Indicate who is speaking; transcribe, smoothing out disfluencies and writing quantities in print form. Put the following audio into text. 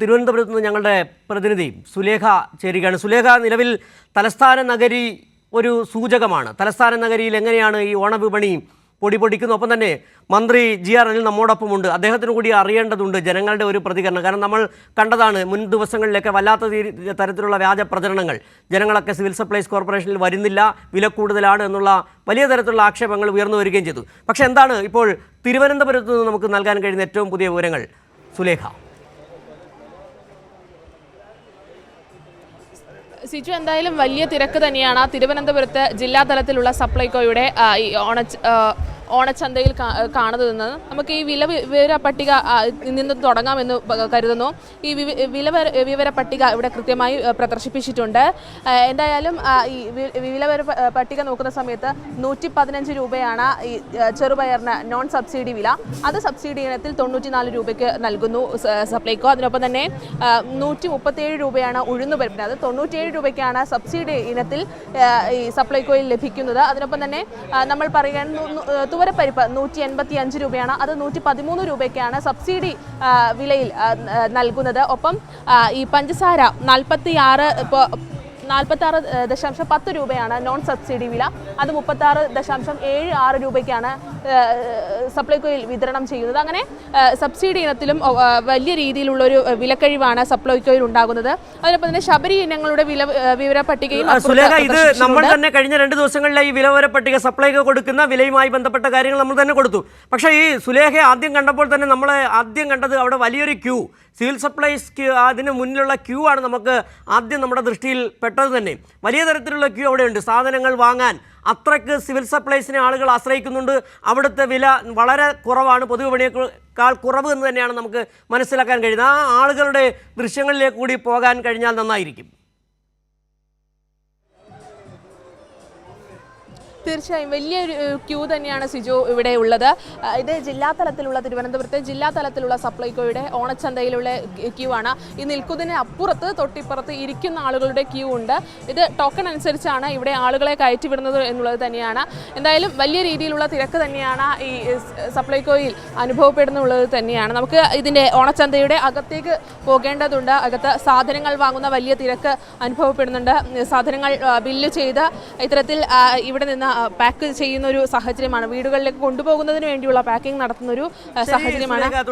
Speaker 1: തിരുവനന്തപുരത്ത് നിന്ന് ഞങ്ങളുടെ പ്രതിനിധി സുലേഖ ചേരുകയാണ്. സുലേഖ, നിലവിൽ തലസ്ഥാന നഗരി ഒരു സൂചകമാണ്. തലസ്ഥാന നഗരിയിൽ എങ്ങനെയാണ് ഈ ഓണവിപണി പൊടിപൊടിക്കുന്നു? ഒപ്പം തന്നെ മന്ത്രി GR അനിൽ നമ്മോടൊപ്പമുണ്ട്. അദ്ദേഹത്തിന് കൂടി അറിയേണ്ടതുണ്ട് ജനങ്ങളുടെ ഒരു പ്രതികരണം. കാരണം നമ്മൾ കണ്ടതാണ് മുൻ ദിവസങ്ങളിലൊക്കെ വല്ലാത്ത തരത്തിലുള്ള വ്യാജ പ്രചരണങ്ങൾ. ജനങ്ങളൊക്കെ സിവിൽ സപ്ലൈസ് കോർപ്പറേഷനിൽ വരുന്നില്ല, വില കൂടുതലാണ് എന്നുള്ള വലിയ തരത്തിലുള്ള ആക്ഷേപങ്ങൾ ഉയർന്നു വരികയും ചെയ്തു. പക്ഷേ എന്താണ് ഇപ്പോൾ തിരുവനന്തപുരത്ത് നിന്ന് നമുക്ക് നൽകാൻ കഴിയുന്ന ഏറ്റവും പുതിയ വിവരങ്ങൾ സുലേഖ?
Speaker 2: സിജു, എന്തായാലും വലിയ തിരക്ക് തന്നെയാണ് തിരുവനന്തപുരത്ത് ജില്ലാ തലത്തിലുള്ള സപ്ലൈകോയുടെ ഈ ഓണച്ചന്തയിൽ കാണുന്നത്. നമുക്ക് ഈ വിവര പട്ടിക നിന്ന് തുടങ്ങാമെന്ന് കരുതുന്നു. ഈ വിവര പട്ടിക ഇവിടെ കൃത്യമായി പ്രദർശിപ്പിച്ചിട്ടുണ്ട്. എന്തായാലും ഈ വിലവര പട്ടിക നോക്കുന്ന സമയത്ത് 115 രൂപയാണ് ഈ ചെറുപയറിന് നോൺ സബ്സിഡി വില. അത് സബ്സിഡി ഇനത്തിൽ 94 രൂപയ്ക്ക് നൽകുന്നു സപ്ലൈകോ. അതിനൊപ്പം തന്നെ 137 രൂപയാണ് ഉഴുന്നുപരിപ്പിന്. അത് 97 രൂപയ്ക്കാണ് സബ്സിഡി ഇനത്തിൽ ഈ സപ്ലൈകോയിൽ ലഭിക്കുന്നത്. അതിനൊപ്പം തന്നെ നമ്മൾ പറയുകയാണ് തുവരപ്പരിപ്പ് 185 രൂപയാണ്. അത് 113 രൂപയ്ക്കാണ് സബ്സിഡി വിലയിൽ നൽകുന്നത്. ഒപ്പം ഈ പഞ്ചസാര 46.10 രൂപയാണ് നോൺ സബ്സിഡി വില. അത് 36.76 രൂപയ്ക്കാണ് സപ്ലൈകോയിൽ വിതരണം ചെയ്യുന്നത്. അങ്ങനെ സബ്സിഡി ഇനത്തിലും വലിയ രീതിയിലുള്ളൊരു വിലക്കഴിവാണ് സപ്ലൈകോയിൽ ഉണ്ടാകുന്നത്. അതിനൊപ്പം തന്നെ ശബരി ഇനങ്ങളുടെ വിവര പട്ടികയും
Speaker 1: ഇത് നമ്മൾ തന്നെ കഴിഞ്ഞ 2 ദിവസങ്ങളിലെ ഈ വിലവര പട്ടിക സപ്ലൈകോ കൊടുക്കുന്ന വിലയുമായി ബന്ധപ്പെട്ട കാര്യങ്ങൾ നമ്മൾ തന്നെ കൊടുത്തു. പക്ഷേ ഈ സുലേഖ ആദ്യം കണ്ടപ്പോൾ തന്നെ നമ്മൾ ആദ്യം കണ്ടത് അവിടെ വലിയൊരു ക്യൂ, സിവിൽ സപ്ലൈസ് ക്യൂ, അതിന് മുന്നിലുള്ള ക്യൂ ആണ് നമുക്ക് ആദ്യം നമ്മുടെ ദൃഷ്ടിയിൽ പെട്ടത് തന്നെ. വലിയ തരത്തിലുള്ള ക്യൂ അവിടെയുണ്ട്. സാധനങ്ങൾ വാങ്ങാൻ അത്രയ്ക്ക് സിവിൽ സപ്ലൈസിനെ ആളുകൾ ആശ്രയിക്കുന്നുണ്ട്. അവിടുത്തെ വില വളരെ കുറവാണ്, പൊതുവിപണിയേക്കാൾ കുറവ് എന്ന് തന്നെയാണ് നമുക്ക് മനസ്സിലാക്കാൻ കഴിയുന്നത്. ആ ആളുകളുടെ ദൃശ്യങ്ങളിലേക്ക് കൂടി പോകാൻ കഴിഞ്ഞാൽ നന്നായിരിക്കും.
Speaker 2: തീർച്ചയായും വലിയൊരു ക്യൂ തന്നെയാണ് സിജു ഇവിടെ ഉള്ളത്. ഇത് ജില്ലാ തലത്തിലുള്ള തിരുവനന്തപുരത്തെ ജില്ലാ തലത്തിലുള്ള സപ്ലൈകോയുടെ ഓണച്ചന്തയിലുള്ള ക്യൂ ആണ്. ഈ നിൽക്കുന്നതിന് അപ്പുറത്ത് തൊട്ടിപ്പുറത്ത് ഇരിക്കുന്ന ആളുകളുടെ ക്യൂ ഉണ്ട്. ഇത് ടോക്കൺ അനുസരിച്ചാണ് ഇവിടെ ആളുകളെ കയറ്റിവിടുന്നത് എന്നുള്ളത് തന്നെയാണ്. എന്തായാലും വലിയ രീതിയിലുള്ള തിരക്ക് തന്നെയാണ് ഈ സപ്ലൈകോയിൽ അനുഭവപ്പെടുന്നുള്ളത് തന്നെയാണ്. നമുക്ക് ഇതിൻ്റെ ഓണച്ചന്തയുടെ അകത്തേക്ക് പോകേണ്ടതുണ്ട്. അകത്ത് സാധനങ്ങൾ വാങ്ങുന്ന വലിയ തിരക്ക് അനുഭവപ്പെടുന്നുണ്ട്. സാധനങ്ങൾ ബില്ല് ചെയ്ത് ഇത്തരത്തിൽ ഇവിടെ നിന്ന് പാക്ക് ചെയ്യുന്ന ഒരു സാഹചര്യമാണ്. വീടുകളിലേക്ക് കൊണ്ടുപോകുന്നതിന് വേണ്ടിയുള്ള പാക്കിംഗ് നടത്തുന്ന ഒരു സാഹചര്യമാണ്.